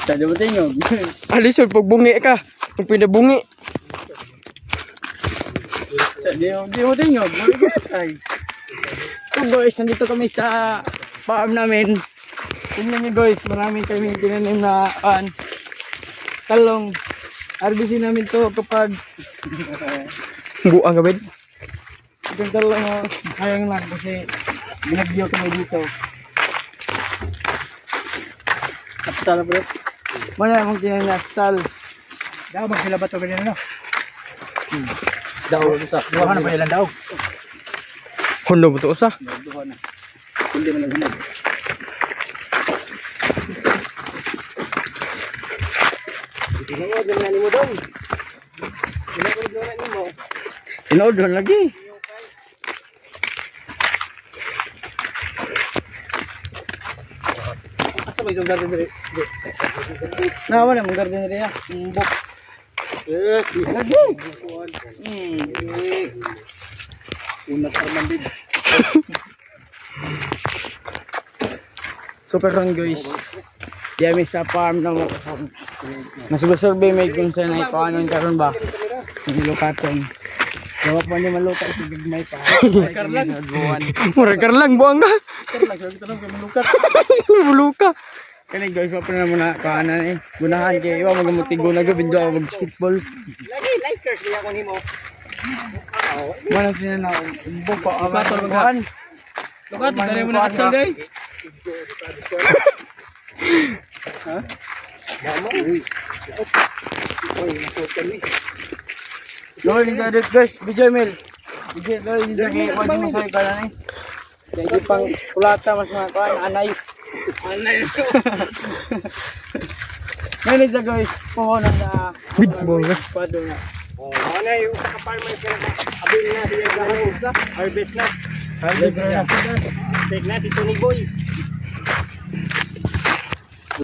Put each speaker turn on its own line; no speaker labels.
Tadi mo tingog.
Alisod pag bungi ka. Pag pinabungi.
Di mo tingog. Ay. So guys, nandito kami sa farm namin. Tingnan niyo guys, marami kami tinanim na talong. RBC namin to kapag
Buang gabid.
itong talong sayang lang kasi binagyo kami dito. Kapsal bro. Mana mong tinanim na kapsal. Daw ba sila ba ito ganyan na? Daw sa. Duha na ba ilan daw?
Hondo mo to usa.
Duha na. Hindi man naghinag. Tinood na ni mo daw. Tinood na ni mo. Tinood na lagi. Asa ba yung garden diri? Na wala mong garden diri ya. Mbok. Lagi. Una sarmandid. Super run guys. Diami sa farm na mo. Nasusurvey may kung saan ay kung karon ba. Nilukaton. Dawa pa niya malukat sa gagmay pa. Karlang.
Mura karlang buang ka.
Karlang so kita lang kay malukat.
Buluka.
Kani guys, wa pa na muna kaanan gunahan kay iwa magamotigo na gabi do mag-basketball. Lagi likers niya ko nimo. Wala sila na umbok pa awan. Lukat, dali mo na katsal day. Ha? Mama. Loy ni gadit guys, BJ Mel. BJ loy ni dagi mo di masay ka na ni. Jadi pang kulata mas mga kuan anay. Anay. Ngani sa guys, puhunan na
Bitbol ka.
pado na. Oh, anay kapal may abil na diya gahon sa harvest na. Harvest na. Tek na si Tony Boy.